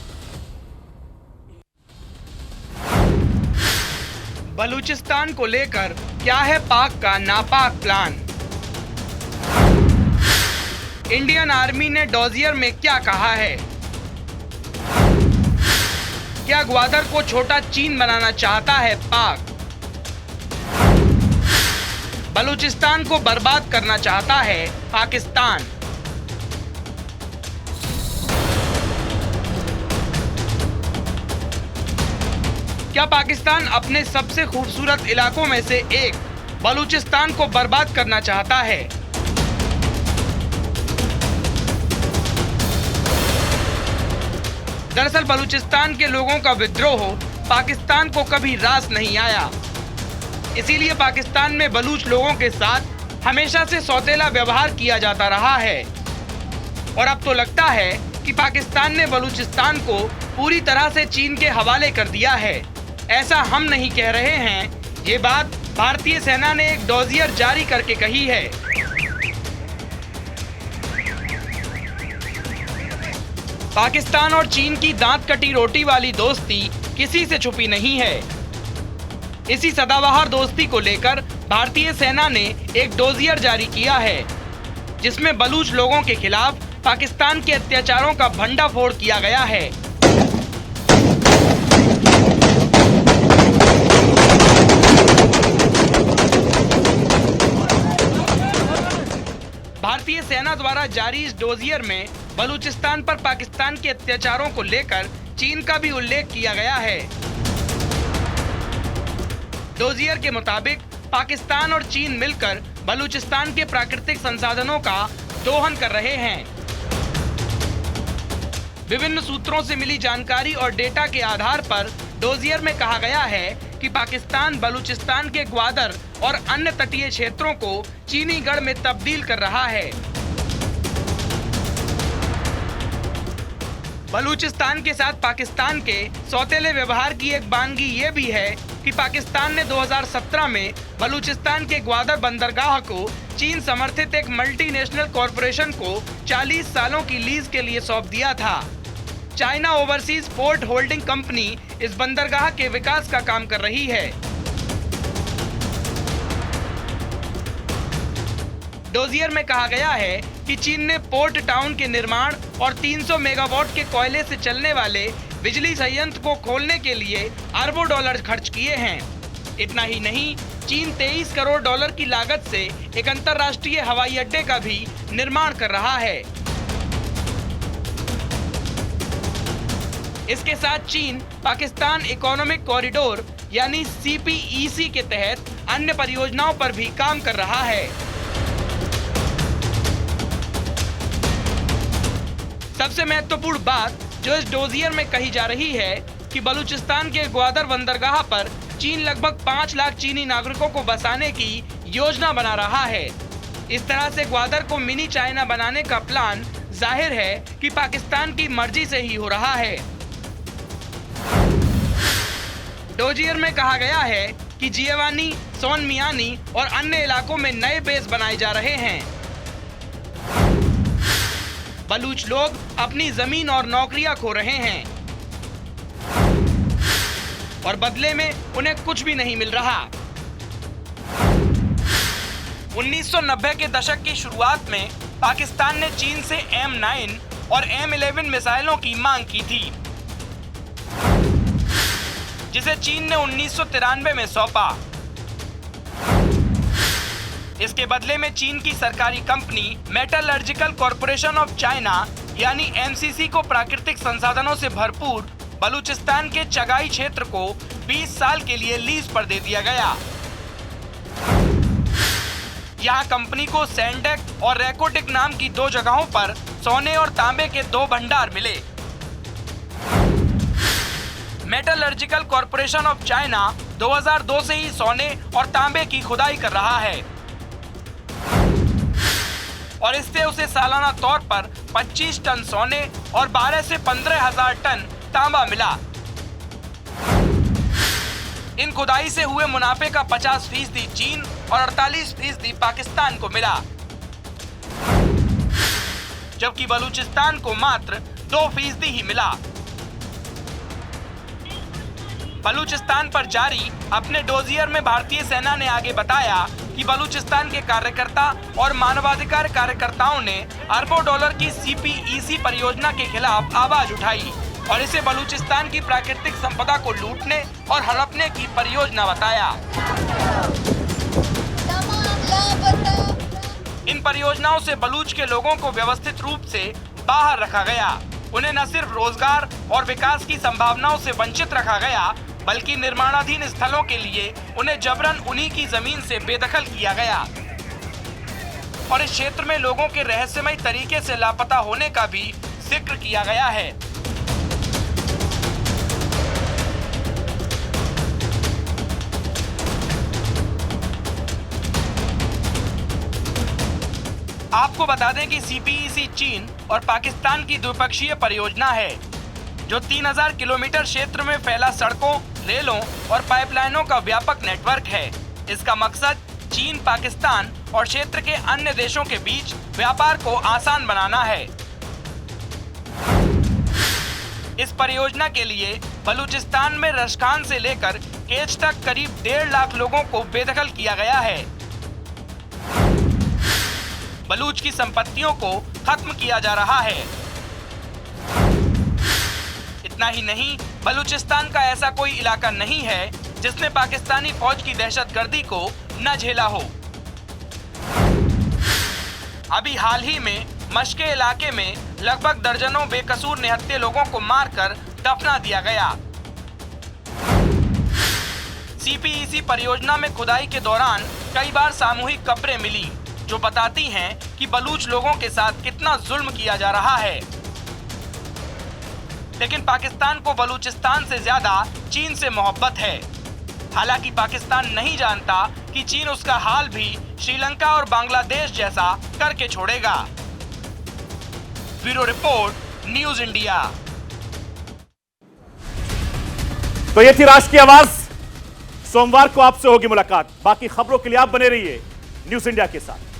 बलूचिस्तान को लेकर क्या है पाक का नापाक प्लान? इंडियन आर्मी ने डोजियर में क्या कहा है? क्या ग्वादर को छोटा चीन बनाना चाहता है पाक? बलूचिस्तान को बर्बाद करना चाहता है पाकिस्तान। क्या पाकिस्तान अपने सबसे खूबसूरत इलाकों में से एक बलूचिस्तान को बर्बाद करना चाहता है? दरअसल बलूचिस्तान के लोगों का विद्रोह पाकिस्तान को कभी रास नहीं आया, इसीलिए पाकिस्तान में बलूच लोगों के साथ हमेशा से सौतेला व्यवहार किया जाता रहा है। और अब तो लगता है कि पाकिस्तान ने बलूचिस्तान को पूरी तरह से चीन के हवाले कर दिया है। ऐसा हम नहीं कह रहे हैं, ये बात भारतीय सेना ने एक डोजियर जारी करके कही है। पाकिस्तान और चीन की दांत कटी रोटी वाली दोस्ती किसी से छुपी नहीं है। इसी सदाबहार दोस्ती को लेकर भारतीय सेना ने एक डोजियर जारी किया है, जिसमें बलूच लोगों के खिलाफ पाकिस्तान के अत्याचारों का भंडाफोड़ किया गया है। भारतीय सेना द्वारा जारी इस डोजियर में बलूचिस्तान पर पाकिस्तान के अत्याचारों को लेकर चीन का भी उल्लेख किया गया है। डोजियर के मुताबिक पाकिस्तान और चीन मिलकर बलूचिस्तान के प्राकृतिक संसाधनों का दोहन कर रहे हैं। विभिन्न सूत्रों से मिली जानकारी और डेटा के आधार पर डोजियर में कहा गया है कि पाकिस्तान बलूचिस्तान के ग्वादर और अन्य तटीय क्षेत्रों को चीनी गढ़ में तब्दील कर रहा है। बलूचिस्तान के साथ पाकिस्तान के सौतेले व्यवहार की एक बानगी ये भी है कि पाकिस्तान ने 2017 में बलूचिस्तान के ग्वादर बंदरगाह को चीन समर्थित एक मल्टीनेशनल कॉरपोरेशन को 40 सालों की लीज के लिए सौंप दिया था। China overseas port holding company इस बंदरगाह के विकास का काम कर रही है। डोजियर में कहा गया है कि चीन ने पोर्ट टाउन के निर्माण और 300 मेगावाट के कोयले से चलने वाले बिजली संयंत्र को खोलने के लिए अरबों डॉलर खर्च किए हैं। इतना ही नहीं, चीन 23 करोड़ डॉलर की लागत से एक अंतर्राष्ट्रीय हवाई अड्डे का भी निर्माण कर रहा है। इसके साथ चीन पाकिस्तान इकोनॉमिक कॉरिडोर यानी CPEC के तहत अन्य परियोजनाओं पर भी काम कर रहा है। सबसे महत्वपूर्ण बात जो इस डोजियर में कही जा रही है कि बलूचिस्तान के ग्वादर बंदरगाह पर चीन लगभग 5 लाख चीनी नागरिकों को बसाने की योजना बना रहा है। इस तरह से ग्वादर को मिनी चाइना बनाने का प्लान जाहिर है कि पाकिस्तान की मर्जी से ही हो रहा है। डोजियर में कहा गया है कि जियावानी, सोनमियानी और अन्य इलाकों में नए बेस बनाए जा रहे हैं। बलूच लोग अपनी जमीन और नौकरियां खो रहे हैं और बदले में उन्हें कुछ भी नहीं मिल रहा। 1990 के दशक की शुरुआत में पाकिस्तान ने चीन से M9 और M11 मिसाइलों की मांग की थी, जिसे चीन ने 1993 में सौंपा। इसके बदले में चीन की सरकारी company metallurgical corporation of China यानी MCC को प्राकृतिक संसाधनों से भरपूर बलूचिस्तान के चगाई क्षेत्र को 20 साल के लिए लीज पर दे दिया गया। यहाँ कंपनी को सैंडेक और रेकोटिक नाम की 2 जगहों पर सोने और तांबे के 2 भंडार मिले। मेटलर्जिकल कॉरपोरेशन ऑफ चाइना 2002 से ही सोने और तांबे की खुदाई कर रहा है और इससे उसे सालाना तौर पर 25 टन सोने और 12 से 15,000 टन तांबा मिला। इन खुदाई से हुए मुनाफे का 50% चीन और 48% पाकिस्तान को मिला, जबकि बलूचिस्तान को मात्र 2% ही मिला। बलूचिस्तान पर जारी अपने डोजियर में भारतीय सेना ने आगे बताया कि बलूचिस्तान के कार्यकर्ता और मानवाधिकार कार्यकर्ताओं ने अरबों डॉलर की CPEC परियोजना के खिलाफ आवाज उठाई और इसे बलूचिस्तान की प्राकृतिक संपदा को लूटने और हड़पने की परियोजना बताया। इन परियोजनाओं से बलूच के लोगों को व्यवस्थित रूप से बाहर रखा गया। उन्हें न सिर्फ रोजगार और विकास की संभावनाओं से वंचित रखा गया, बल्कि निर्माणाधीन स्थलों के लिए उन्हें जबरन उन्हीं की जमीन से बेदखल किया गया और इस क्षेत्र में लोगों के रहस्यमय तरीके से लापता होने का भी जिक्र किया गया है। आपको बता दें कि CPEC चीन और पाकिस्तान की द्विपक्षीय परियोजना है जो 3000 किलोमीटर क्षेत्र में फैला सड़कों, रेलों और पाइपलाइनों का व्यापक नेटवर्क है। इसका मकसद चीन, पाकिस्तान और क्षेत्र के अन्य देशों के बीच व्यापार को आसान बनाना है। इस परियोजना के लिए बलूचिस्तान में रशखान से लेकर केच तक करीब 1.5 लाख लोगों को बेदखल किया गया है। बलूच की संपत्तियों को खत्म किया जा रहा है। इतना ही नहीं, बलूचिस्तान का ऐसा कोई इलाका नहीं है जिसने पाकिस्तानी फौज की दहशतगर्दी को न झेला हो। अभी हाल ही में मशके इलाके में लगभग दर्जनों बेकसूर निहत्थे लोगों को मारकर दफना दिया गया। सीपीईसी परियोजना में खुदाई के दौरान कई बार सामूहिक कब्रें मिली, जो बताती हैं कि बलूच लोगों के साथ कितना जुल्म किया जा रहा है। लेकिन पाकिस्तान को बलूचिस्तान से ज्यादा चीन से मोहब्बत है। हालांकि पाकिस्तान नहीं जानता कि चीन उसका हाल भी श्रीलंका और बांग्लादेश जैसा करके छोड़ेगा। Bureau report, news India.
तो ये थी राष्ट्र की आवाज। सोमवार को आपसे होगी मुलाकात। बाकी खबरों के लिए आप बने रहिए न्यूज इंडिया के साथ।